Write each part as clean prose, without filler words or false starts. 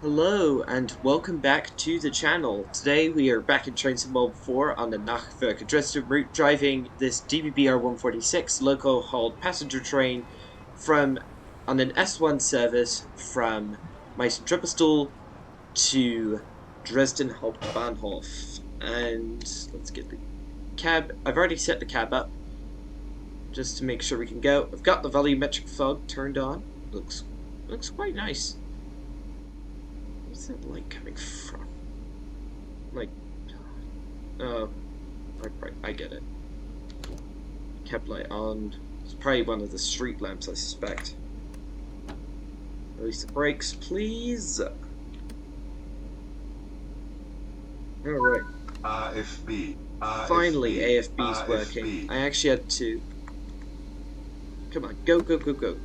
Hello and welcome back to the channel. Today we are back in Train Sim 4 on the Nahverkehr Dresden route, driving this DBBR 146 local hauled passenger train on an S1 service from Meissen Trippestuhl to Dresden Hauptbahnhof. And let's get the cab. I've already set the cab up just to make sure we can go. I've got the volumetric fog turned on. Looks quite nice. Where's that light coming from? Like, oh, I get it. Kept light on. It's probably one of the street lamps, I suspect. Release the brakes, please. Alright. AFB. Finally, AFB's working. I actually had to. Come on, go, go, go, go.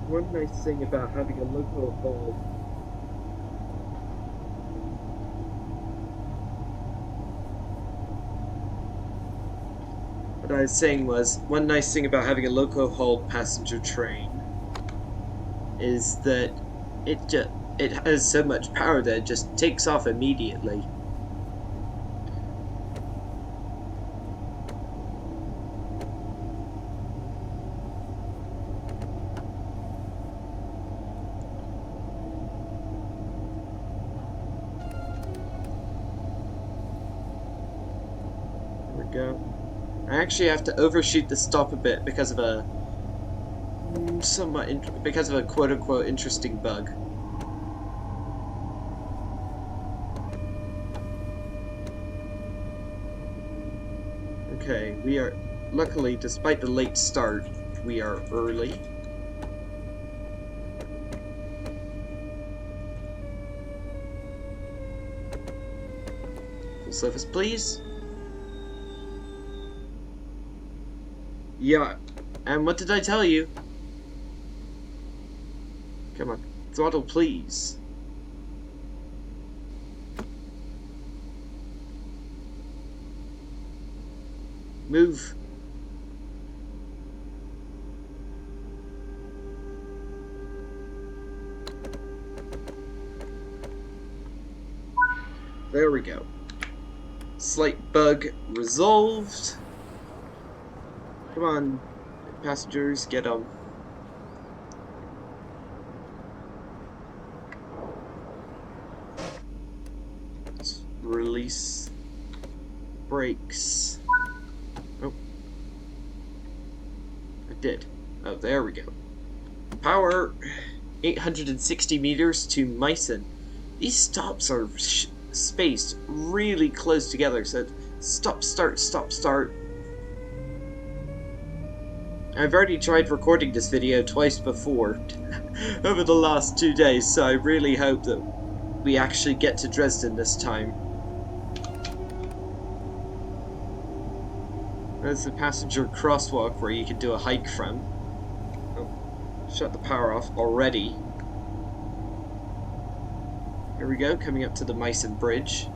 One nice thing about having a local hall. What I was saying was, one nice thing about having a local hauled passenger train is that it has so much power that it just takes off immediately. Go. I actually have to overshoot the stop a bit because of a because of a quote-unquote interesting bug. Okay, we are luckily, despite the late start, we are early. Full surface, please. Yeah, and what did I tell you? Come on, throttle please. Move. There we go. Slight bug resolved. Come on, passengers, get on. Let's release brakes. Oh, I did. Oh, there we go. Power 860 meters to Meissen. These stops are spaced really close together, so stop, start, stop, start. I've already tried recording this video twice before over the last 2 days, so I really hope that we actually get to Dresden this time. There's the passenger crosswalk where you can do a hike from. Oh, shut the power off already. Here we go, coming up to the Meissen Bridge.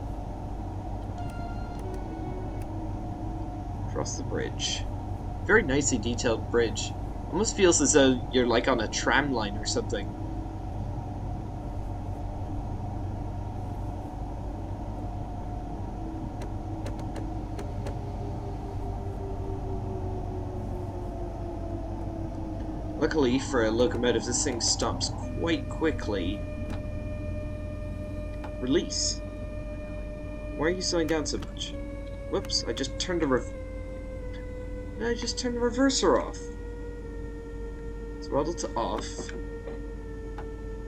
Cross the bridge. Very nicely detailed bridge. Almost feels as though you're like on a tram line or something. Luckily for a locomotive, this thing stops quite quickly. Release. Why are you slowing down so much? Whoops, I just turned the reverser off. Throttle to off.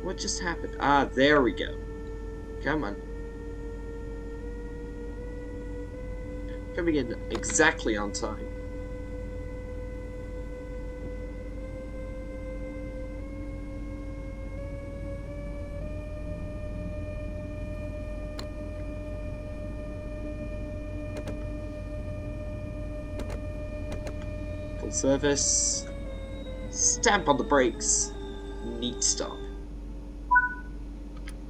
What just happened? Ah, there we go. Come on. Coming in exactly on time. Full service. Stamp on the brakes. Neat stop.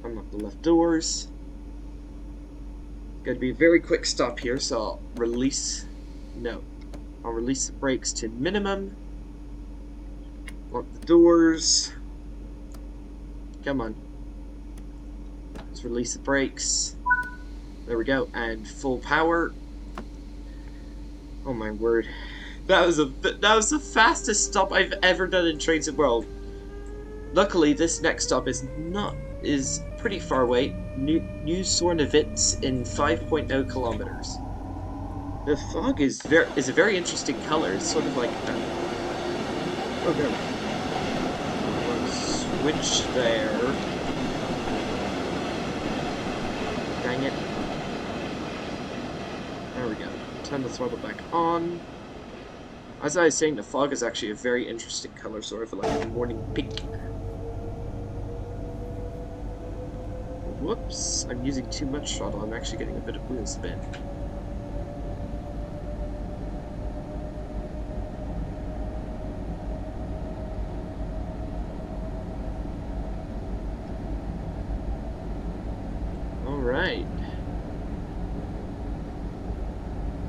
Unlock the left doors. Going to be a very quick stop here, so I'll release... No. I'll release the brakes to minimum. Lock the doors. Come on. Let's release the brakes. There we go. And full power. Oh my word. That was the fastest stop I've ever done in Train Sim World. Luckily, this next stop is pretty far away. New Sornevitz in 5.0 kilometers. The fog is a very interesting color. It's sort of like okay. Switch there. Dang it. There we go. Turn the throttle back on. As I was saying, the fog is actually a very interesting color, sort of like a morning pink. Whoops, I'm using too much throttle. I'm actually getting a bit of wheel spin. Alright.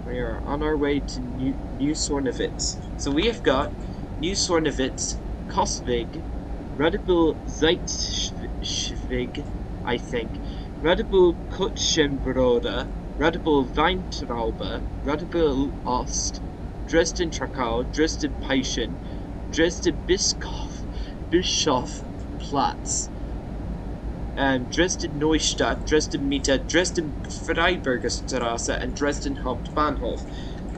We are on our way to New Sornevitz. So we have got New Sornevitz, Kosvig, Radibul Zeitschwig, I think, Radibul Kutschenbroda, Radibul Weintraube, Radibul Ost, Dresden Trakau, Dresden Peischen, Dresden Bischofplatz, Dresden Neustadt, Dresden Mitte, Dresden Freiburgerstraße, and Dresden Hauptbahnhof.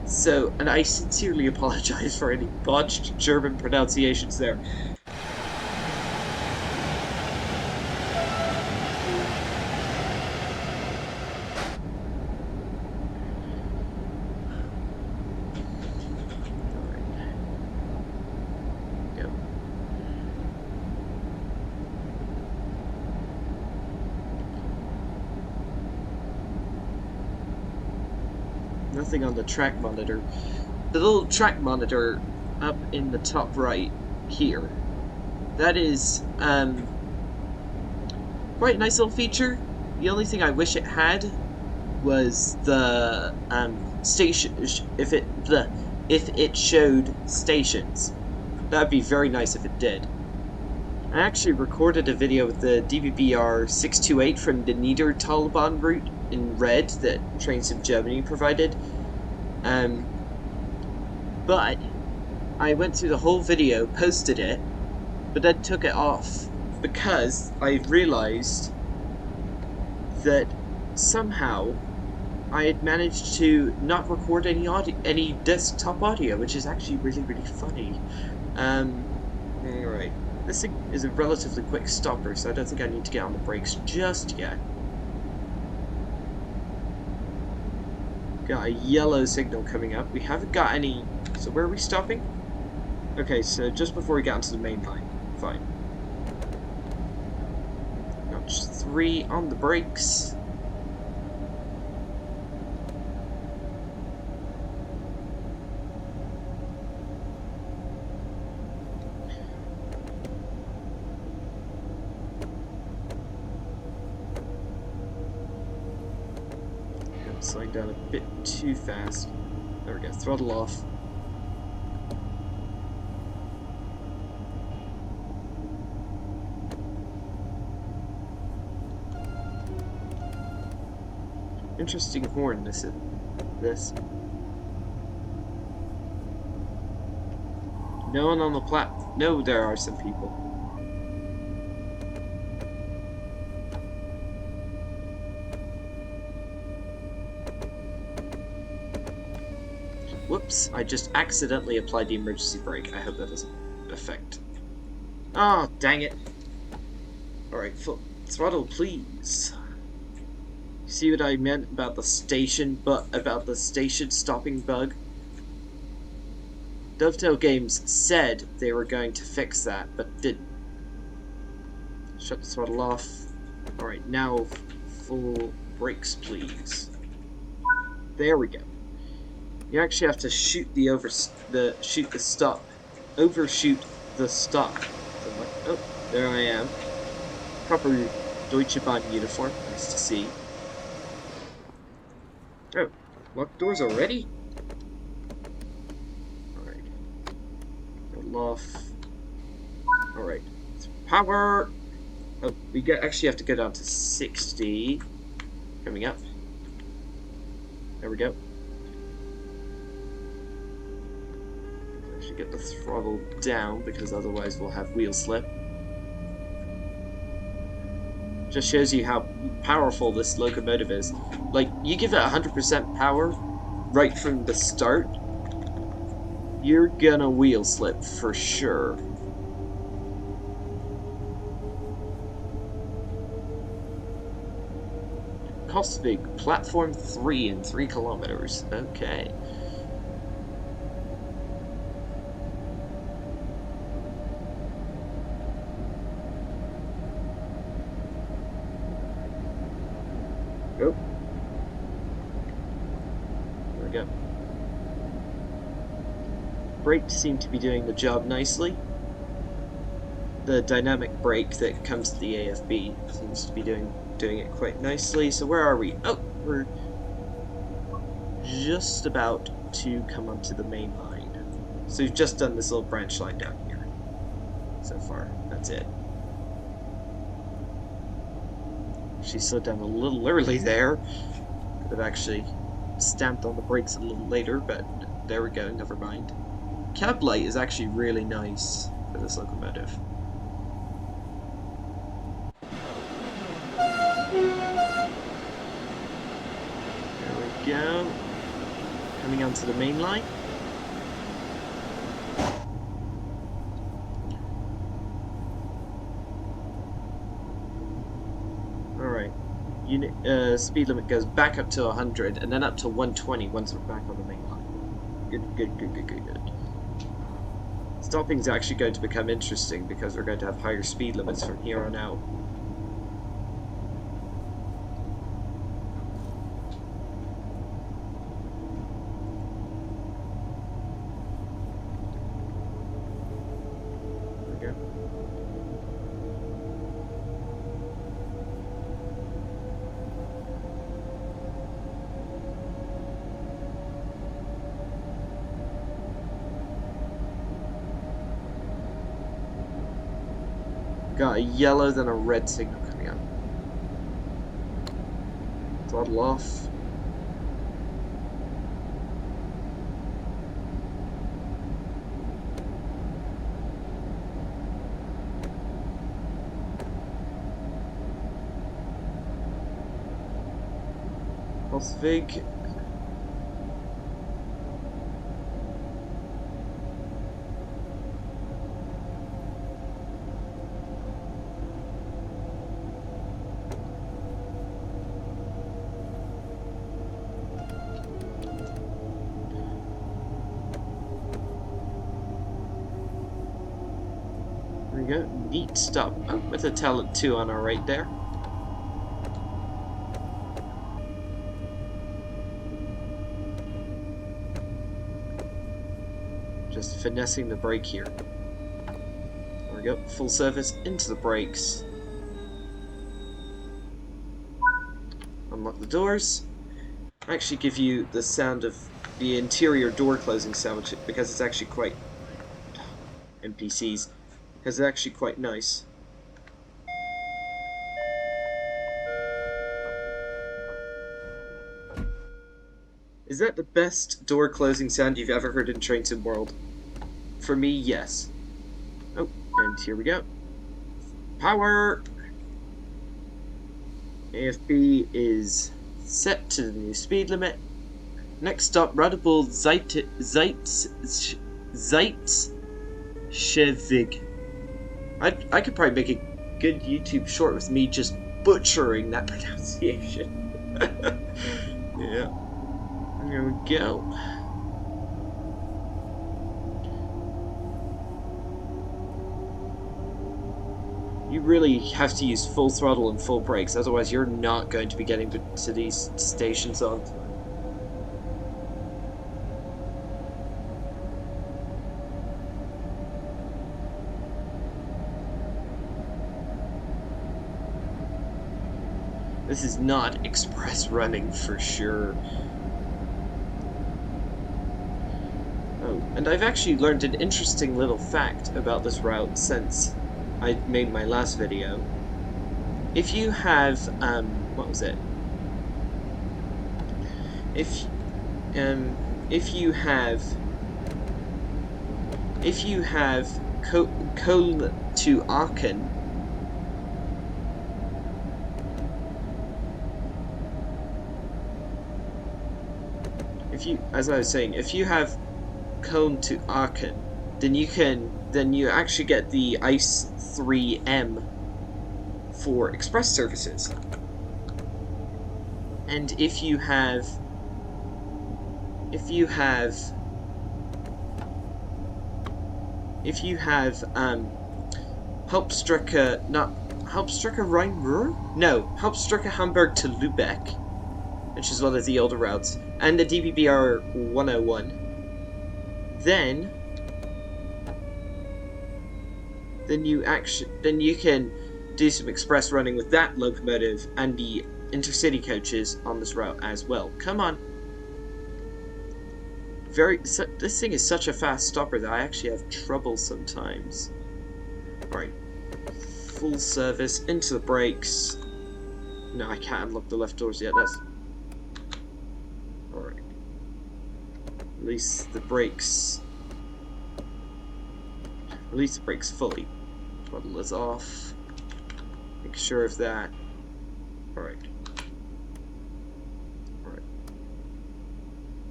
So, and I sincerely apologize for any botched German pronunciations there. Nothing on the track monitor. The little track monitor up in the top right here, that is quite a nice little feature. The only thing I wish it had was the station, if it showed stations. That'd be very nice if it did. I actually recorded a video with the DBBR 628 from the Niedertalbahn route in red that Train Sim Germany provided. But I went through the whole video, posted it, but then took it off because I realized that somehow I had managed to not record any desktop audio, which is actually really, really funny. Alright. This thing is a relatively quick stopper, so I don't think I need to get on the brakes just yet. Got a yellow signal coming up. We haven't got any... So where are we stopping? Okay, so just before we get onto the main line. Fine. Notch 3 on the brakes. Slowing down a bit too fast. There we go, throttle off. Interesting horn, this. No one on the platform. No, there are some people. Whoops, I just accidentally applied the emergency brake. I hope that doesn't affect. Oh, dang it. Alright, full throttle, please. See what I meant about the station, stopping bug? Dovetail Games said they were going to fix that, but didn't. Shut the throttle off. Alright, now full brakes, please. There we go. You actually have to shoot shoot the stop, overshoot the stop. So I'm like, oh, there I am. Proper Deutsche Bahn uniform. Nice to see. Oh, locked doors already? Alright. Roll off. Alright. Power! Oh, actually have to go down to 60. Coming up. There we go. Actually get the throttle down because otherwise we'll have wheel slip. Just shows you how powerful this locomotive is. Like, you give it 100% power right from the start, you're gonna wheel slip for sure. Kostvig, platform 3 in 3 kilometers. Okay. Go. There we go. Brakes seem to be doing the job nicely. The dynamic brake that comes to the AFB seems to be doing it quite nicely. So where are we? Oh, we're just about to come onto the main line. So we've just done this little branch line down here. So far, that's it. She slowed down a little early there. Could have actually stamped on the brakes a little later, but there we go, never mind. Cab light is actually really nice for this locomotive. There we go. Coming onto the main line. Alright. Speed limit goes back up to 100 and then up to 120 once we're back on the main line. Good. Stopping is actually going to become interesting because we're going to have higher speed limits from here on out. There we go. Got a yellow, then a red signal coming up. Throttle off. Kostvig. There we go. Neat stop. Oh, with a talent 2 on our right there. Just finessing the brake here. There we go. Full service into the brakes. Unlock the doors. Actually give you the sound of the interior door closing sound because it's actually quite NPCs. Because it's actually quite nice. Is that the best door closing sound you've ever heard in Train Sim World? For me, yes. Oh, and here we go. Power! AFB is set to the new speed limit. Next stop, Radical Zeitschewig. I could probably make a good YouTube short with me just butchering that pronunciation. Yeah. There we go. You really have to use full throttle and full brakes, otherwise you're not going to be getting to these stations on time. This is not express running for sure. Oh, and I've actually learned an interesting little fact about this route since I made my last video. If you have, what was it? If you have Köln to Aachen, as I was saying, if you have Köln to Aachen, then you actually get the ICE 3M for express services. And if you have Hauptstrecke Rhein-Ruhr? No, Hauptstrecke Hamburg to Lübeck, which is one of the older routes, and the DBBR 101, then you can do some express running with that locomotive and the intercity coaches on this route as well. Come on. This thing is such a fast stopper that I actually have trouble sometimes. Alright. Full service, into the brakes. No, I can't unlock the left doors yet, that's... Alright. Release the brakes. Release the brakes fully. Throttle is off. Make sure of that. Alright. Alright.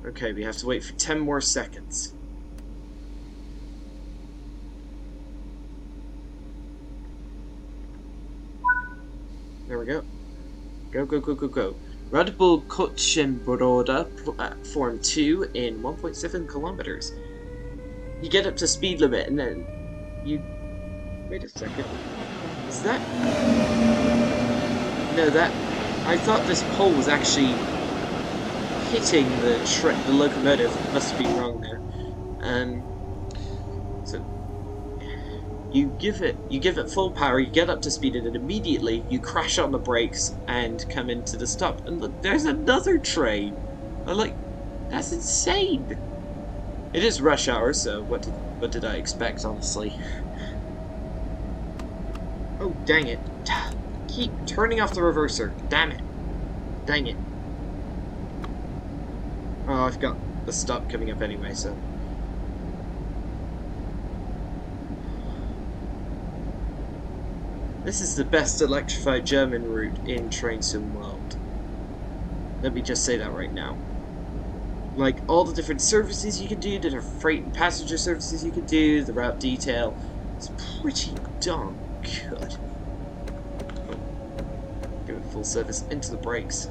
Okay, we have to wait for 10 more seconds. There we go. Go, go, go, go, go. Red Bull Kutschenbroda, platform 2 in 1.7 kilometers. You get up to speed limit and then you... Wait a second. Is that... No, that... I thought this pole was actually hitting the locomotive. Must be wrong there. So... You give it full power, you get up to speed, and then immediately you crash on the brakes and come into the stop. And look, there's another train. I'm like, that's insane. It is rush hour, so what did I expect, honestly? Oh, dang it. Keep turning off the reverser. Damn it. Dang it. Oh, I've got the stop coming up anyway, so... This is the best electrified German route in Train Sim World. Let me just say that right now. Like, all the different services you can do, the different freight and passenger services you can do, the route detail, it's pretty darn good. Give it full service into the brakes.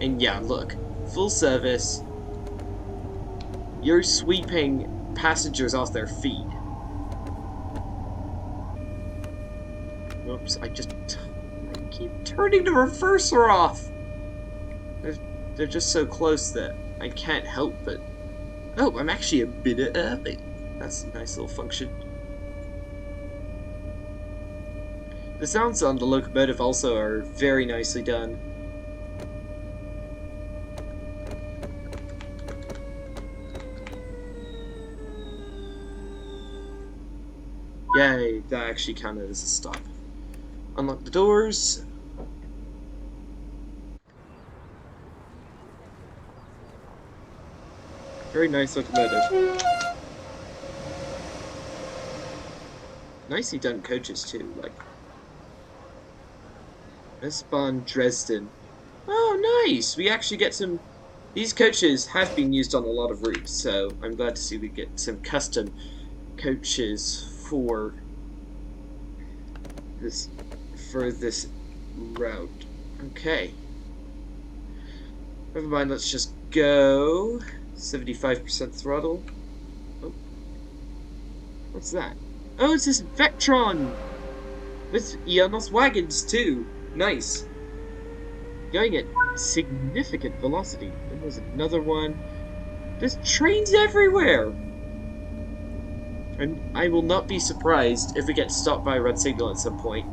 And yeah, look, full service, you're sweeping passengers off their feet. Whoops, I keep turning the reverser off! They're just so close that I can't help but... Oh, I'm actually a bit early. That's a nice little function. The sounds on the locomotive also are very nicely done. Yay, that actually counted as a stop. Unlock the doors. Very nice locomotive. Nicely done coaches too, like S-Bahn Dresden. Oh, nice! We actually get some... These coaches have been used on a lot of routes, so I'm glad to see we get some custom coaches for this route. Okay. Never mind, let's just go. 75% throttle. Oh. What's that? Oh, it's this Vectron! With Ionos wagons too. Nice. Going at significant velocity. And there's another one. There's trains everywhere! And I will not be surprised if we get stopped by a red signal at some point.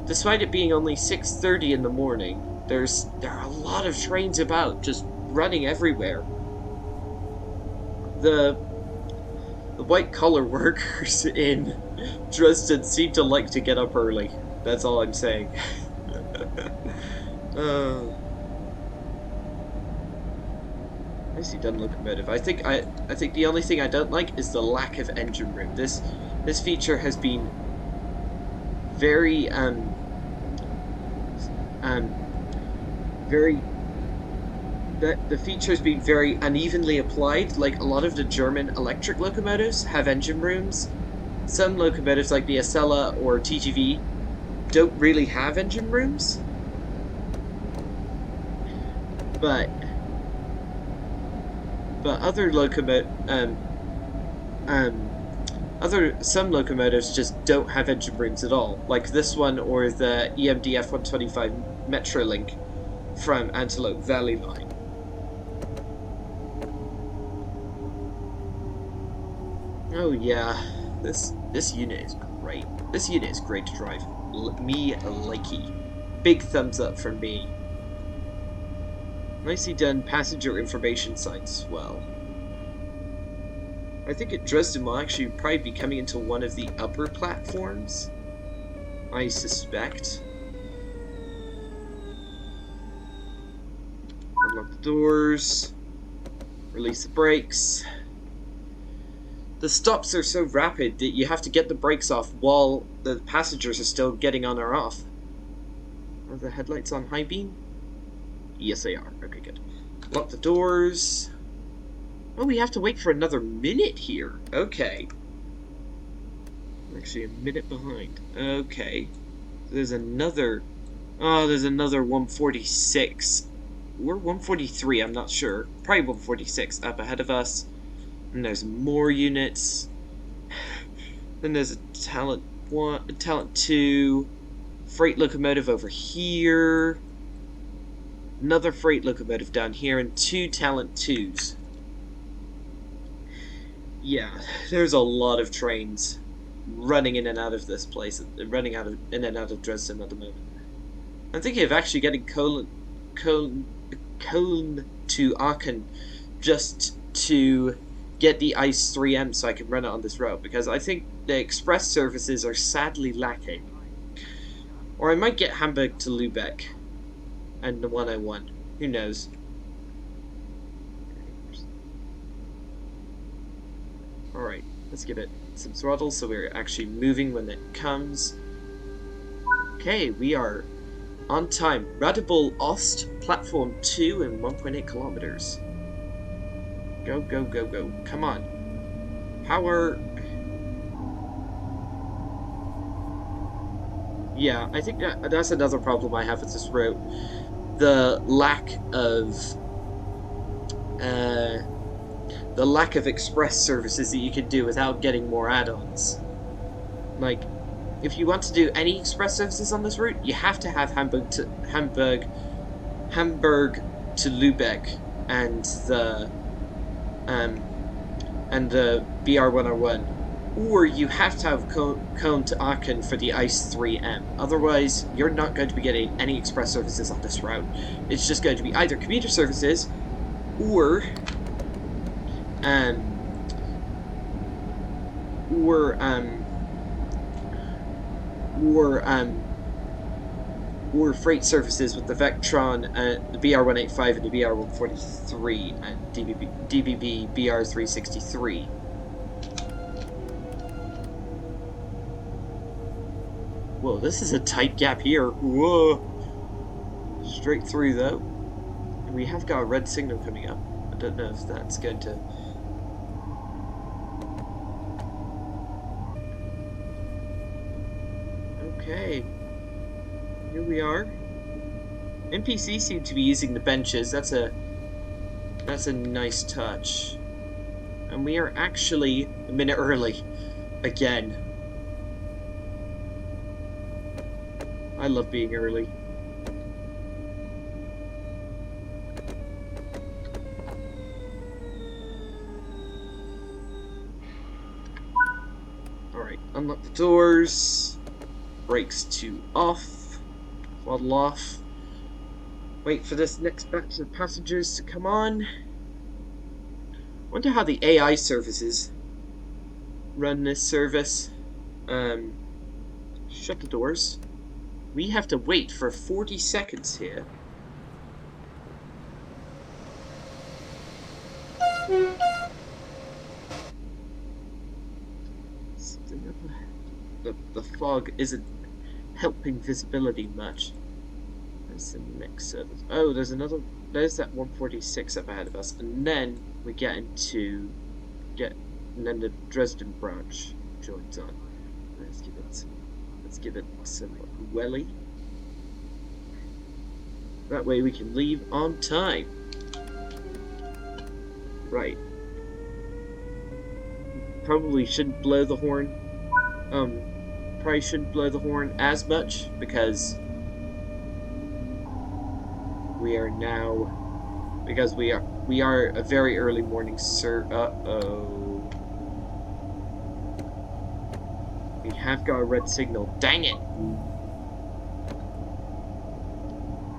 Despite it being only 6:30 in the morning, There are a lot of trains about, just running everywhere. The white collar workers in Dresden seem to like to get up early. That's all I'm saying. uh, Nicely done locomotive. I think the only thing I don't like is the lack of engine room. This feature has been very very the feature's been very unevenly applied. Like, a lot of the German electric locomotives have engine rooms. Some locomotives like the Acela or TGV don't really have engine rooms. But some locomotives just don't have engine rooms at all, like this one or the EMDF 125 Metrolink from Antelope Valley Line. Oh yeah, this unit is great. This unit is great to drive. Me likey. Big thumbs up from me. Nicely done passenger information signs as well. I think at Dresden will actually probably be coming into one of the upper platforms, I suspect. Unlock the doors. Release the brakes. The stops are so rapid that you have to get the brakes off while the passengers are still getting on or off. Are the headlights on high beam? Yes, they are. Okay, good. Lock the doors. Oh, we have to wait for another minute here. Okay. I'm actually a minute behind. Okay. There's another... Oh, there's another 146. Or 143, I'm not sure. Probably 146 up ahead of us. And there's more units. Then there's a Talent 1, Talent 2, freight locomotive over here. Another freight locomotive down here, and 2 Talent 2s. Yeah, there's a lot of trains running in and out of this place, running in and out of Dresden at the moment. I'm thinking of actually getting Cologne to Aachen just to get the ICE 3M so I can run it on this route, because I think the express services are sadly lacking. Or I might get Hamburg to Lübeck and the 101. Who knows? Alright, let's give it some throttle so we're actually moving when it comes. Okay, we are on time. Radebol Ost, platform 2 and 1.8 kilometers. Go, go, go, go. Come on. Power. Yeah, I think that's another problem I have with this route. The lack of express services that you can do without getting more add-ons. Like, if you want to do any express services on this route, you have to have Hamburg to Lübeck and the BR101, or you have to have Cologne to Aachen for the ICE 3M. Otherwise, you're not going to be getting any express services on this route. It's just going to be either commuter services or freight services with the Vectron, the BR185 and the BR143 and DBB BR363. Whoa, this is a tight gap here. Whoa. Straight through though. We have got a red signal coming up. I don't know if that's going to... Okay. Here we are. NPC seem to be using the benches. That's a nice touch. And we are actually a minute early. Again. I love being early. Alright, unlock the doors. Brakes to off. Throttle off. Wait for this next batch of passengers to come on. Wonder how the AI services run this service. Shut the doors. We have to wait for 40 seconds here. The fog isn't helping visibility much. There's the next service. Oh, there's another. There's that 146 up ahead of us, and then we get into and then the Dresden branch joins on. Let's give it some welly. That way we can leave on time. Right. Probably shouldn't blow the horn. Probably shouldn't blow the horn as much because we are a very early morning uh-oh. We have got a red signal. Dang it!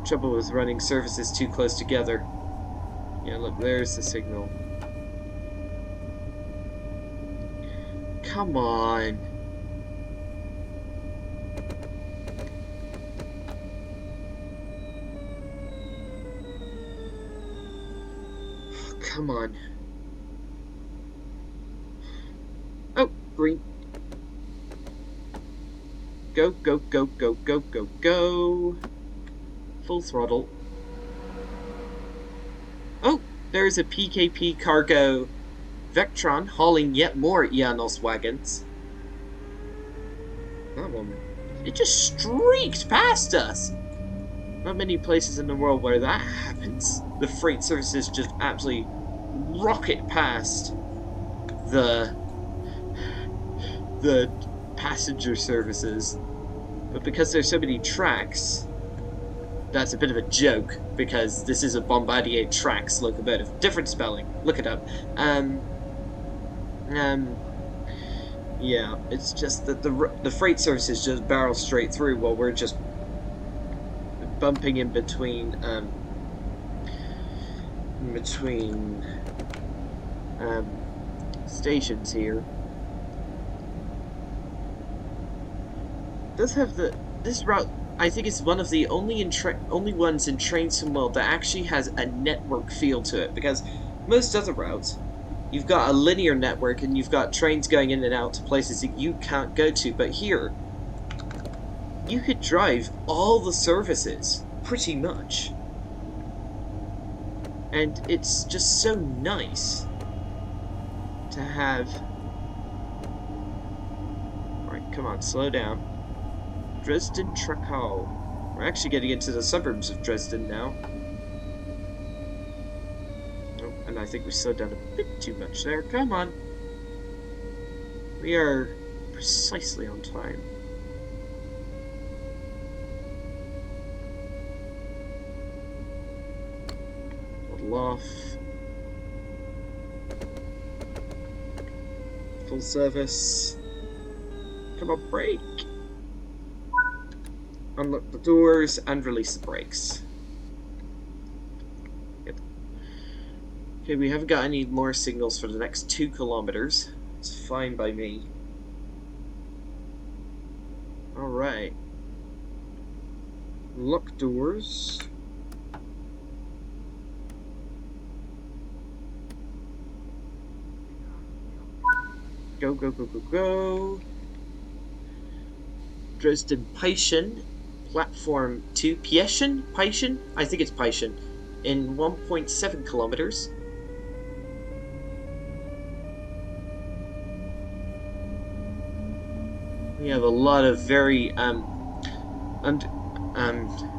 Trouble with running services too close together. Yeah, look, there's the signal. Come on. Come on. Oh, green. Go, go, go, go, go, go, go. Full throttle. Oh, there's a PKP cargo Vectron hauling yet more Ianos wagons. That one, it just streaked past us. Not many places in the world where that happens. The freight services just absolutely rocket past the passenger services. But because there's so many tracks, that's a bit of a joke, because this is a Bombardier Trax locomotive. Different spelling. Look it up. Yeah, it's just that the freight services just barrel straight through while we're just bumping in between stations here. It does have this route? I think it's one of the only ones in Train Sim World that actually has a network feel to it, because most other routes, you've got a linear network and you've got trains going in and out to places that you can't go to. But here, you could drive all the services, pretty much. And it's just so nice to have... Alright, come on, slow down. Dresden Trakal. We're actually getting into the suburbs of Dresden now. Oh, and I think we slowed down a bit too much there. Come on. We are precisely on time. Level off. Full service. Come on, brake. Unlock the doors and release the brakes. Yep. Okay, we haven't got any more signals for the next 2 kilometers. It's fine by me. Alright. Lock doors. Go, go, go, go, go. Dresden Peischen. Platform 2, Peischen? I think it's Peischen, in 1.7 kilometers. We have a lot of very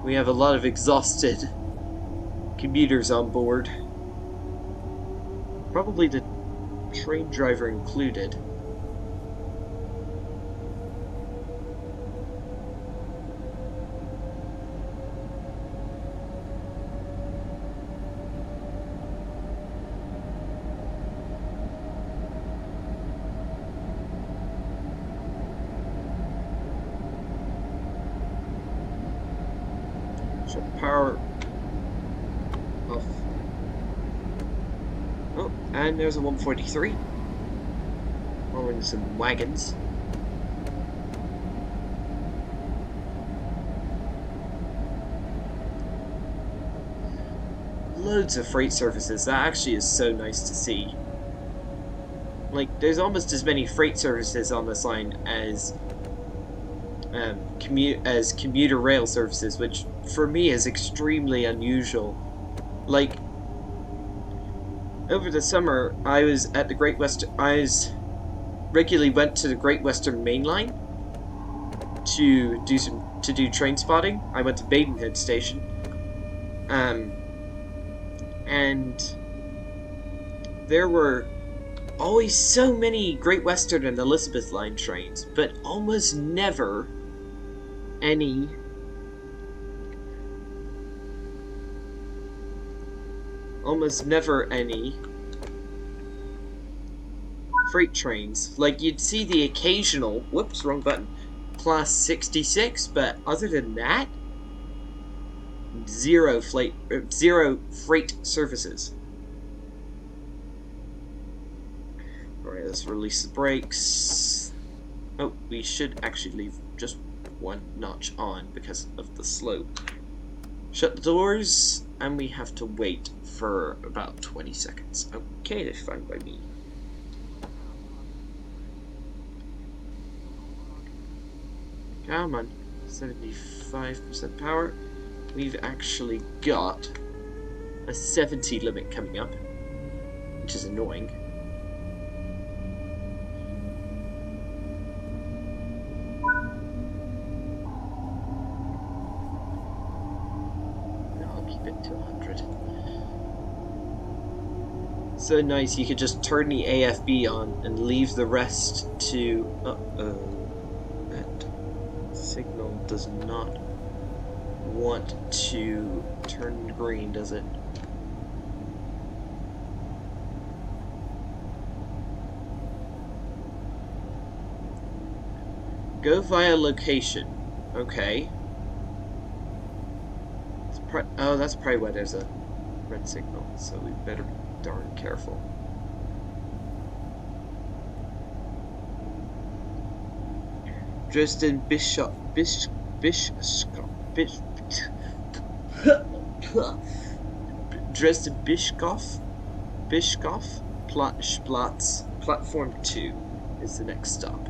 we have a lot of exhausted commuters on board. Probably the train driver included. Power And there's a 143. Rolling some wagons. Loads of freight services. That actually is so nice to see. Like, there's almost as many freight services on this line as commuter rail services, which for me is extremely unusual. Like, over the summer, I was at the regularly went to the Great Western Main Line to do train spotting. I went to Maidenhead Station, and there were always so many Great Western and Elizabeth Line trains, but almost never any freight trains. Like, you'd see the occasional, whoops, wrong button, Class 66, but other than that, zero freight services. Alright, let's release the brakes. Oh, we should actually leave just one notch on because of the slope. Shut the doors, and we have to wait for about 20 seconds. Okay, that's fine by me. Come on, 75% power. We've actually got a 70 limit coming up, which is annoying. I'll keep it to 100. So nice, you could just turn the AFB on and leave the rest to... That signal does not want to turn green, does it? Go via location. Okay. Oh, that's probably why there's a red signal, so we better be darn careful. Dresden Dresden Bischkopf Platz, platform 2 is the next stop.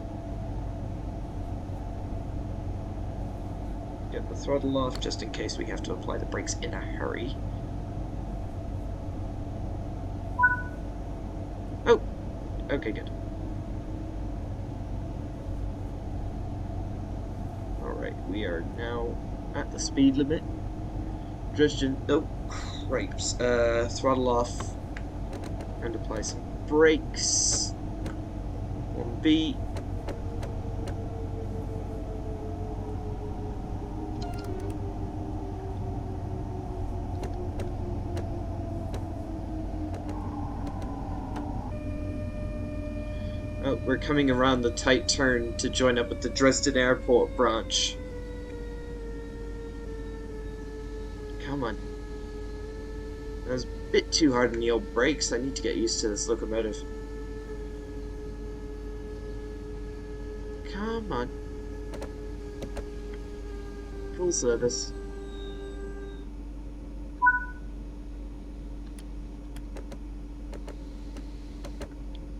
Get the throttle off just in case we have to apply the brakes in a hurry. Oh, okay, good. Alright, we are now at the speed limit. Dresden, oh, cripes. Throttle off and apply some brakes. 1B. Oh, we're coming around the tight turn to join up with the Dresden Airport branch. Come on. That was a bit too hard on the old brakes. I need to get used to this locomotive. Come on. Full service.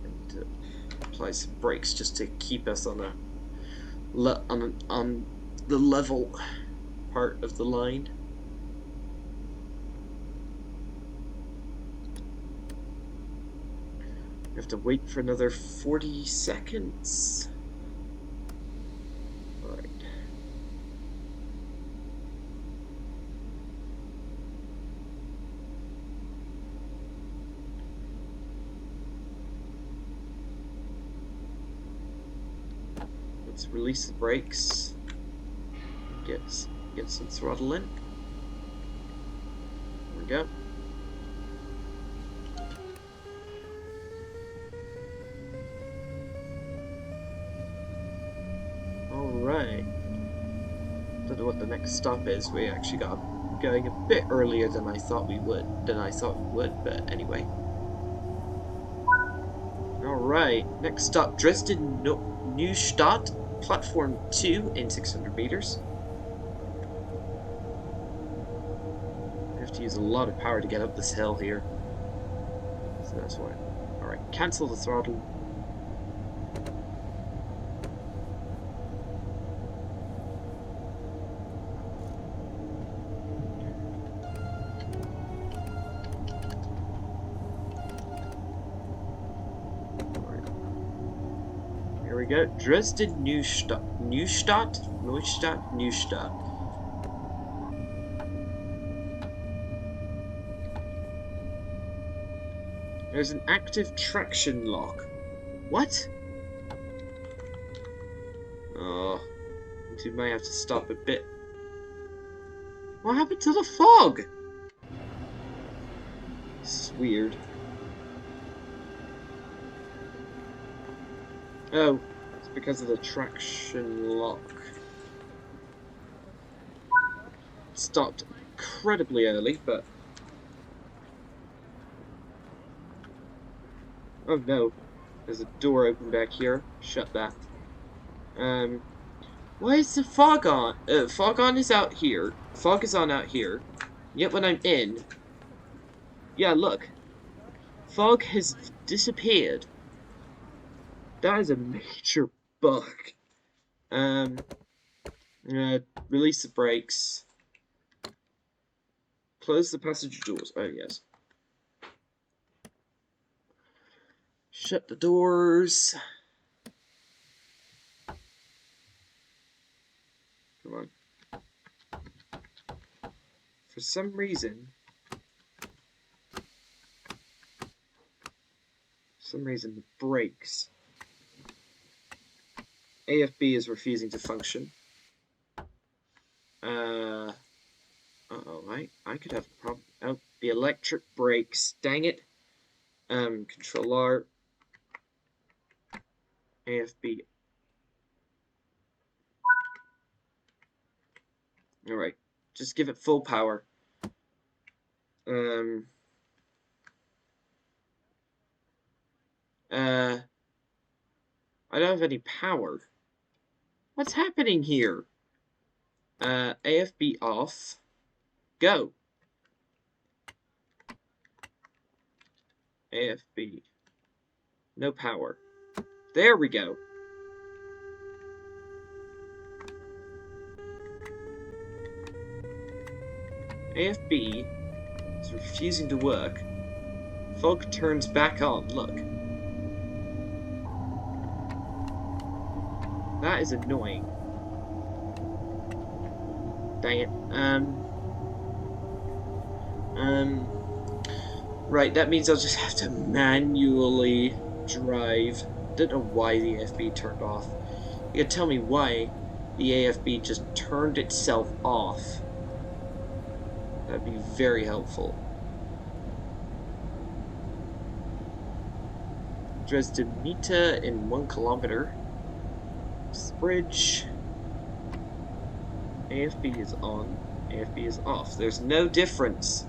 And apply some brakes just to keep us on on the level part of the line. We have to wait for another 40 seconds. Alright. Let's release the brakes. Get some throttle in. There we go. Alright. Don't know what the next stop is. We actually got going a bit earlier than I thought we would, but anyway. Right, next stop, Dresden Neustadt, platform 2 in 600 meters. I have to use a lot of power to get up this hill here. So that's why. Alright, cancel the throttle. Here we go. Dresden Neustadt. Neustadt? There's an active traction lock. What? Oh, we might have to stop a bit. What happened to the fog? This is weird. Oh, it's because of the traction lock. Stopped incredibly early, but... Oh no, there's a door open back here. Shut that. Why is the fog on? Fog on is out here. Fog is on out here. Yet when I'm in... Yeah, look. Fog has disappeared. That is a major bug. Release the brakes. Close the passenger doors. Oh, yes. Shut the doors. Come on. For some reason, the brakes. AFB is refusing to function. Uh-oh, I could have a problem. Oh, the electric brakes. Dang it. Control R. AFB. Alright. Just give it full power. I don't have any power. What's happening here? AFB off. Go. AFB. No power. There we go. AFB is refusing to work. Fog turns back on. Look. That is annoying. Dang it. Right, that means I'll just have to manually drive. Don't know why the AFB turned off. You can tell me why the AFB just turned itself off. That'd be very helpful. Dresden Mita in 1 kilometer. Bridge. AFB is on. AFB is off. There's no difference.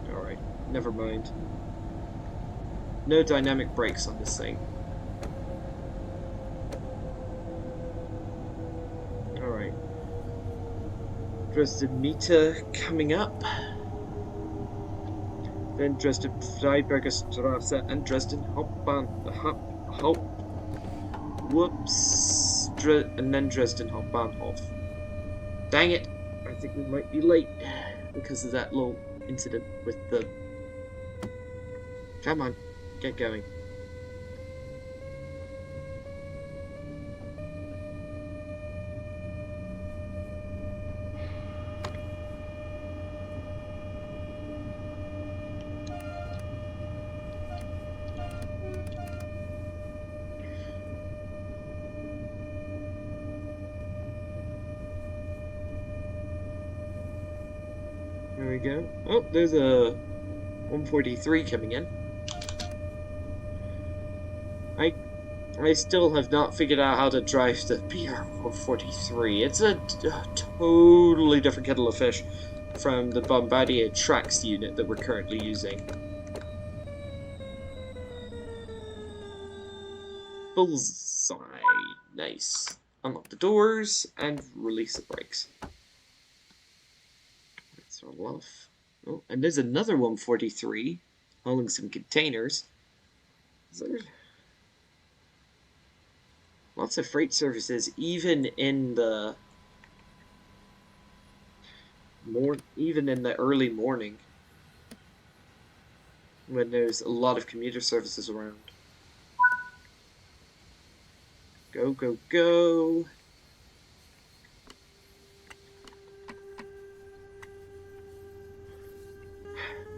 Alright, never mind. No dynamic brakes on this thing. Alright. Dresden Mita coming up. Then Dresden Freiberger Straße and Dresden and then Dresden Hauptbahnhof. Dang it! I think we might be late because of that little incident with the... Come on, get going. There we go. Oh, there's a 143 coming in. I still have not figured out how to drive the BR-143. It's a totally different kettle of fish. from the Bombardier Trax unit that we're currently using. Bullseye. Nice. Unlock the doors and release the brakes. That's all off. Oh, and there's another 143 hauling some containers. Is there... Lots of freight services, even in the early morning, when there's a lot of commuter services around. Go, go, go!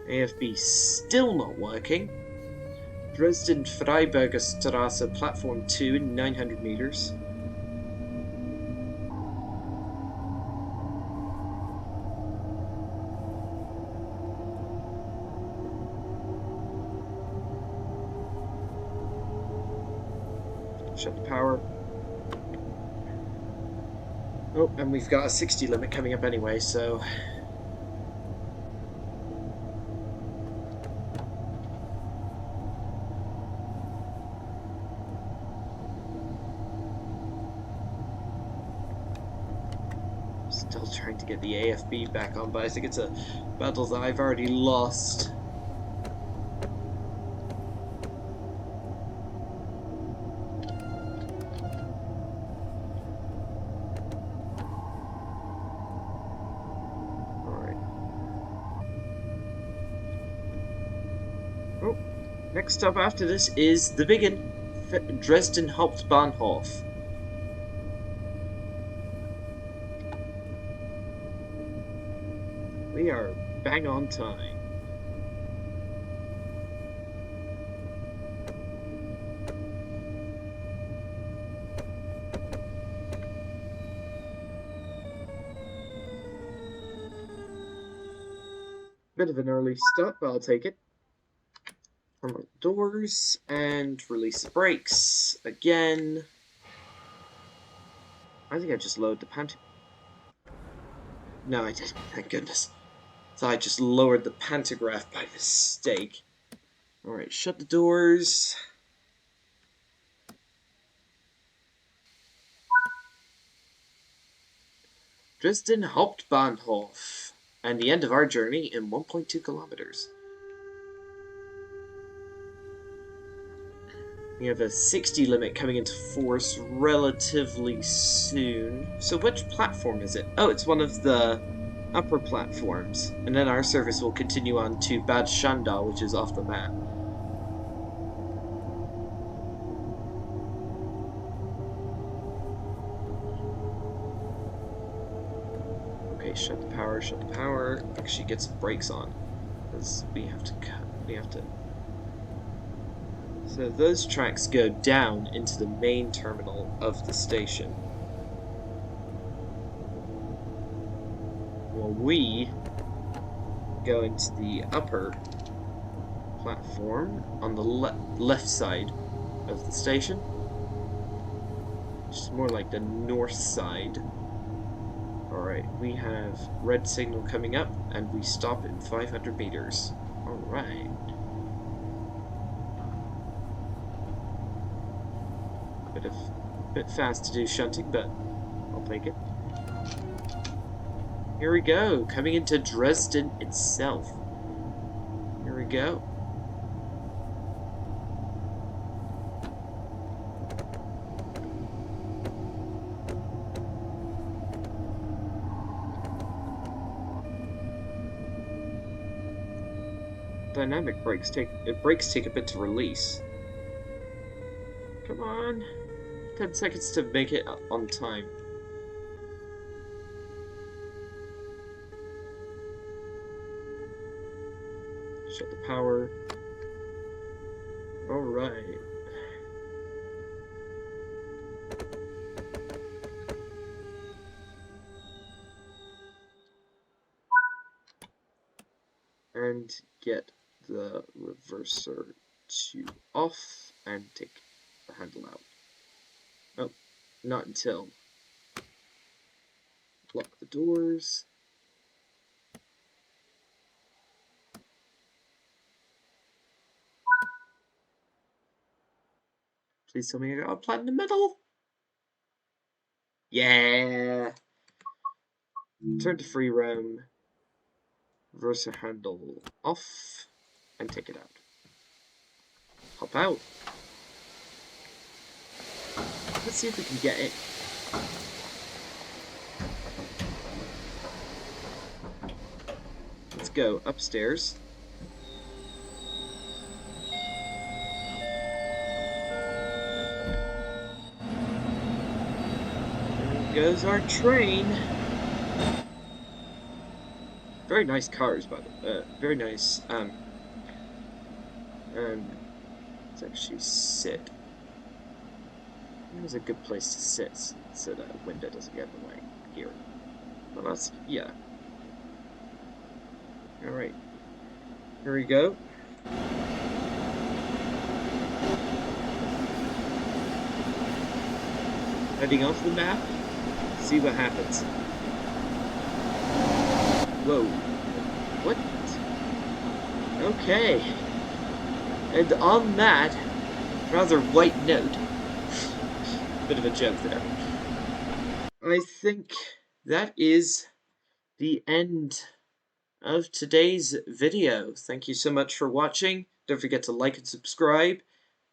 AFB still not working. Dresden Freiburger Straße, platform 2 in 900 meters. Shut the power. Oh, and we've got a 60 limit coming up anyway, so... Still trying to get the AFB back on, but I think it's a battle that I've already lost. Next up after this is the big one, Dresden Hauptbahnhof. We are bang on time. Bit of an early stop, but I'll take it. Unlock doors and release the brakes again. I think I just lowered the pantograph. No, I didn't. Thank goodness. So I just lowered the pantograph by mistake. Alright, shut the doors. Dresden Hauptbahnhof. And the end of our journey in 1.2 kilometers. We have a 60 limit coming into force relatively soon. So which platform is it? Oh, it's one of the upper platforms. And then our service will continue on to Bad Schandau, which is off the map. Okay, shut the power, shut the power. Actually get some brakes on. Because we have to So those tracks go down into the main terminal of the station. While we go into the upper platform on the left side of the station. Which is more like the north side. Alright, we have red signal coming up and we stop in 500 meters. Alright. Bit fast to do shunting, but I'll take it. Here we go, coming into Dresden itself. Here we go. Dynamic brakes take a bit to release. Come on. 10 seconds to make it on time. Shut the power. Alright. And get the reverser to off and take the handle out. Oh, not until. Lock the doors. Please tell me I got a platinum medal. Yeah. Turn to free roam. Reverse handle off. And take it out. Hop out. Let's see if we can get it. Let's go upstairs. There goes our train. Very nice cars, by the way. Very nice. Let's actually sit. Here's a good place to sit so that a window doesn't get in the way. Here. Well, that's, yeah. Alright. Here we go. Heading off the map. See what happens. Whoa. What? Okay. And on that rather white note, bit of a joke there, I think that is the end of today's video. Thank you so much for watching. Don't forget to like and subscribe,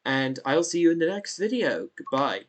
and I'll see you in the next video. Goodbye.